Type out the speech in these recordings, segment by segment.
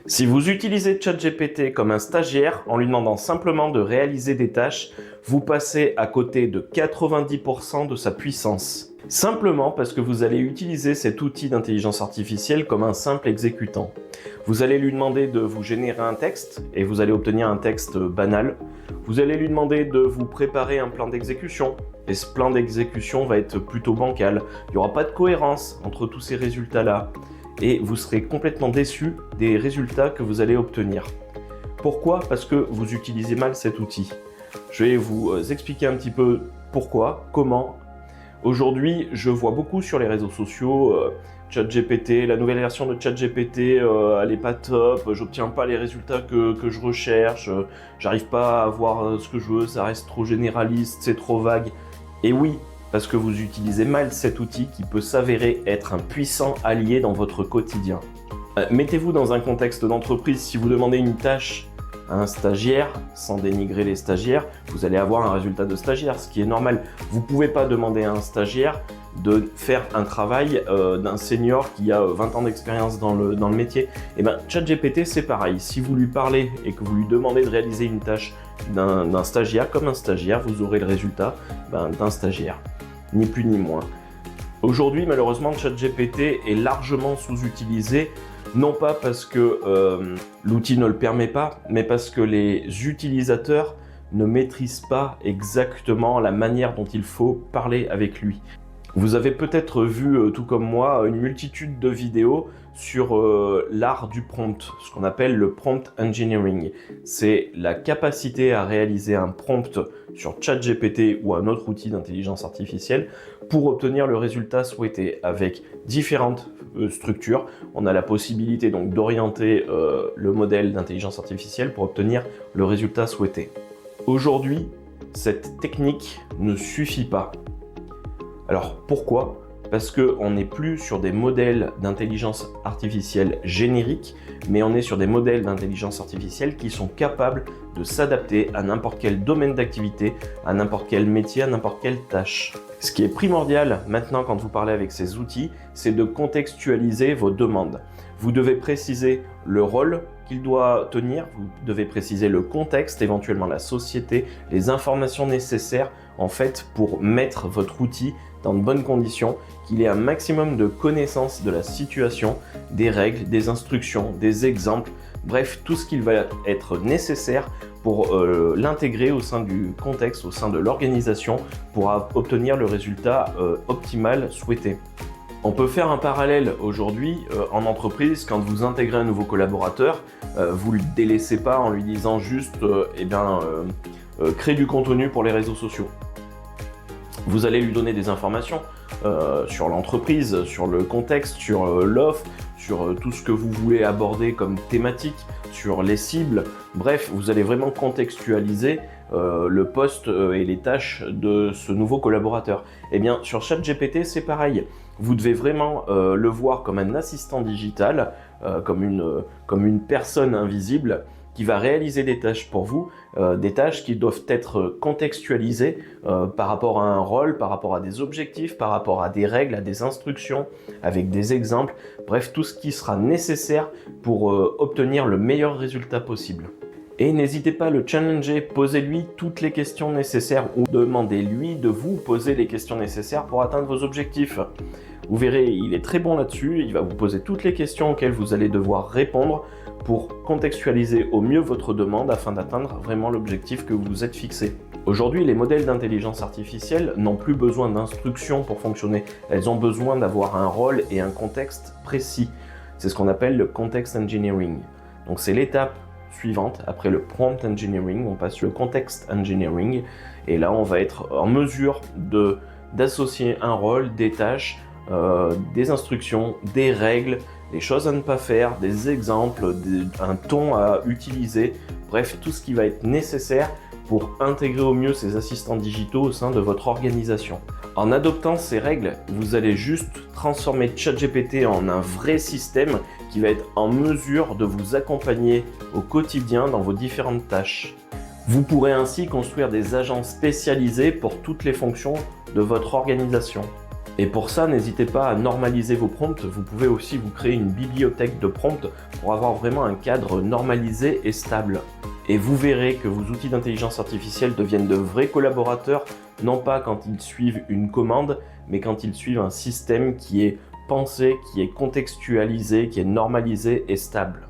Si vous utilisez ChatGPT comme un stagiaire en lui demandant simplement de réaliser des tâches, vous passez à côté de 90% de sa puissance. Simplement parce que vous allez utiliser cet outil d'intelligence artificielle comme un simple exécutant. Vous allez lui demander de vous générer un texte et vous allez obtenir un texte banal. Vous allez lui demander de vous préparer un plan d'exécution et ce plan d'exécution va être plutôt bancal. Il n'y aura pas de cohérence entre tous ces résultats-là et vous serez complètement déçu des résultats que vous allez obtenir. Pourquoi? Parce que vous utilisez mal cet outil. Je vais vous expliquer un petit peu pourquoi, comment. Aujourd'hui, je vois beaucoup sur les réseaux sociaux ChatGPT, la nouvelle version de ChatGPT, elle est pas top, j'obtiens pas les résultats que je recherche, j'arrive pas à avoir ce que je veux, ça reste trop généraliste, c'est trop vague. Et oui, parce que vous utilisez mal cet outil qui peut s'avérer être un puissant allié dans votre quotidien. Mettez-vous dans un contexte d'entreprise, si vous demandez une tâche à un stagiaire, sans dénigrer les stagiaires, vous allez avoir un résultat de stagiaire, ce qui est normal. Vous ne pouvez pas demander à un stagiaire de faire un travail d'un senior qui a 20 ans d'expérience dans le métier. Et bien, ChatGPT, c'est pareil. Si vous lui parlez et que vous lui demandez de réaliser une tâche d'un stagiaire, comme un stagiaire, vous aurez le résultat d'un stagiaire. Ni plus ni moins. Aujourd'hui, malheureusement, ChatGPT est largement sous-utilisé, non pas parce que l'outil ne le permet pas, mais parce que les utilisateurs ne maîtrisent pas exactement la manière dont il faut parler avec lui. Vous avez peut-être vu, tout comme moi, une multitude de vidéos sur l'art du prompt, ce qu'on appelle le prompt engineering. C'est la capacité à réaliser un prompt sur ChatGPT ou un autre outil d'intelligence artificielle pour obtenir le résultat souhaité avec différentes structures. On a la possibilité donc d'orienter le modèle d'intelligence artificielle pour obtenir le résultat souhaité. Aujourd'hui, cette technique ne suffit pas. Alors pourquoi? Parce qu'on n'est plus sur des modèles d'intelligence artificielle génériques, mais on est sur des modèles d'intelligence artificielle qui sont capables de s'adapter à n'importe quel domaine d'activité, à n'importe quel métier, à n'importe quelle tâche. Ce qui est primordial maintenant quand vous parlez avec ces outils, c'est de contextualiser vos demandes. Vous devez préciser le rôle qu'il doit tenir, vous devez préciser le contexte, éventuellement la société, les informations nécessaires en fait pour mettre votre outil dans de bonnes conditions, qu'il ait un maximum de connaissances de la situation, des règles, des instructions, des exemples, bref, tout ce qu'il va être nécessaire pour l'intégrer au sein du contexte, au sein de l'organisation, pour obtenir le résultat optimal souhaité. On peut faire un parallèle aujourd'hui en entreprise, quand vous intégrez un nouveau collaborateur, vous ne le délaissez pas en lui disant juste créer du contenu pour les réseaux sociaux. Vous allez lui donner des informations sur l'entreprise, sur le contexte, sur l'offre, sur tout ce que vous voulez aborder comme thématique, sur les cibles. Bref, vous allez vraiment contextualiser le poste et les tâches de ce nouveau collaborateur. Eh bien, sur ChatGPT, c'est pareil. Vous devez vraiment le voir comme un assistant digital, comme une personne invisible qui va réaliser des tâches pour vous, des tâches qui doivent être contextualisées par rapport à un rôle, par rapport à des objectifs, par rapport à des règles, à des instructions, avec des exemples, bref, tout ce qui sera nécessaire pour obtenir le meilleur résultat possible. Et n'hésitez pas à le challenger, posez-lui toutes les questions nécessaires ou demandez-lui de vous poser les questions nécessaires pour atteindre vos objectifs. Vous verrez, il est très bon là-dessus, il va vous poser toutes les questions auxquelles vous allez devoir répondre pour contextualiser au mieux votre demande afin d'atteindre vraiment l'objectif que vous vous êtes fixé. Aujourd'hui, les modèles d'intelligence artificielle n'ont plus besoin d'instructions pour fonctionner. Elles ont besoin d'avoir un rôle et un contexte précis. C'est ce qu'on appelle le context engineering. Donc c'est l'étape suivante, après le prompt engineering, on passe le context engineering et là on va être en mesure d'associer un rôle, des tâches, des instructions, des règles, des choses à ne pas faire, des exemples, un ton à utiliser, bref, tout ce qui va être nécessaire pour intégrer au mieux ces assistants digitaux au sein de votre organisation. En adoptant ces règles, vous allez juste transformer ChatGPT en un vrai système qui va être en mesure de vous accompagner au quotidien dans vos différentes tâches. Vous pourrez ainsi construire des agents spécialisés pour toutes les fonctions de votre organisation. Et pour ça, n'hésitez pas à normaliser vos prompts. Vous pouvez aussi vous créer une bibliothèque de prompts pour avoir vraiment un cadre normalisé et stable. Et vous verrez que vos outils d'intelligence artificielle deviennent de vrais collaborateurs, non pas quand ils suivent une commande, mais quand ils suivent un système qui est pensé, qui est contextualisé, qui est normalisé et stable.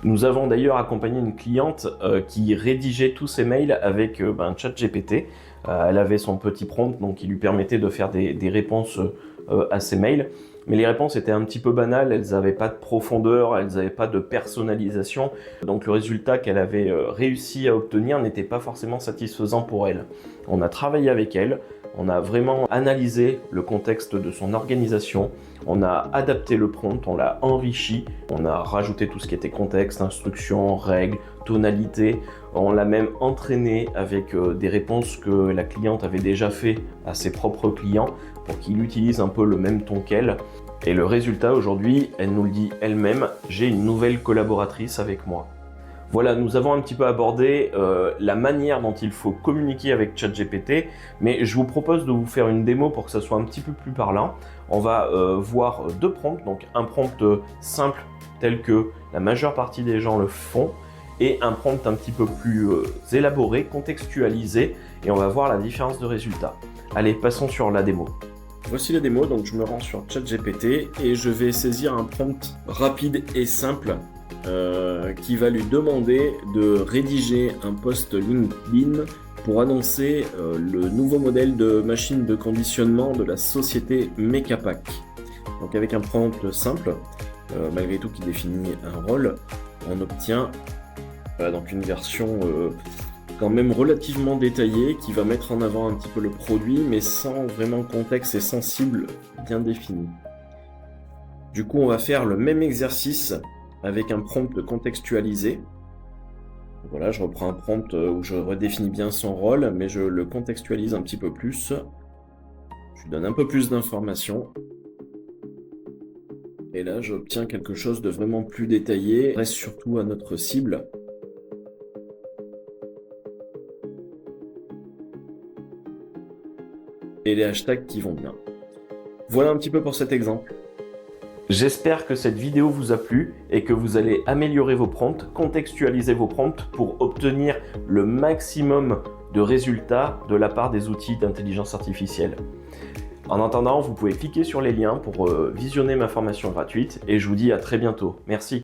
Nous avons d'ailleurs accompagné une cliente qui rédigeait tous ses mails avec ChatGPT. Elle avait son petit prompt donc, qui lui permettait de faire des réponses à ses mails. Mais les réponses étaient un petit peu banales, elles n'avaient pas de profondeur, elles n'avaient pas de personnalisation. Donc le résultat qu'elle avait réussi à obtenir n'était pas forcément satisfaisant pour elle. On a travaillé avec elle, on a vraiment analysé le contexte de son organisation, on a adapté le prompt, on l'a enrichi, on a rajouté tout ce qui était contexte, instructions, règles, tonalité. On l'a même entraîné avec des réponses que la cliente avait déjà fait à ses propres clients pour qu'il utilise un peu le même ton qu'elle. Et le résultat aujourd'hui, elle nous le dit elle-même, j'ai une nouvelle collaboratrice avec moi. Voilà, nous avons un petit peu abordé la manière dont il faut communiquer avec ChatGPT, mais je vous propose de vous faire une démo pour que ça soit un petit peu plus parlant. On va voir deux prompts, donc un prompt simple tel que la majeure partie des gens le font, et un prompt un petit peu plus élaboré, contextualisé, et on va voir la différence de résultat. Allez, passons sur la démo. Voici la démo, donc je me rends sur ChatGPT et je vais saisir un prompt rapide et simple qui va lui demander de rédiger un post LinkedIn pour annoncer le nouveau modèle de machine de conditionnement de la société Mecapac. Donc avec un prompt simple, malgré tout qui définit un rôle, on obtient donc une version quand même relativement détaillée qui va mettre en avant un petit peu le produit mais sans vraiment contexte et sans cible bien définie. Du coup on va faire le même exercice avec un prompt contextualisé. Voilà, je reprends un prompt où je redéfinis bien son rôle mais je le contextualise un petit peu plus. Je lui donne un peu plus d'informations. Et là j'obtiens quelque chose de vraiment plus détaillé. On reste surtout à notre cible. Et les hashtags qui vont bien. Voilà un petit peu pour cet exemple. J'espère que cette vidéo vous a plu et que vous allez améliorer vos prompts, contextualiser vos prompts pour obtenir le maximum de résultats de la part des outils d'intelligence artificielle. En attendant, vous pouvez cliquer sur les liens pour visionner ma formation gratuite et je vous dis à très bientôt. Merci.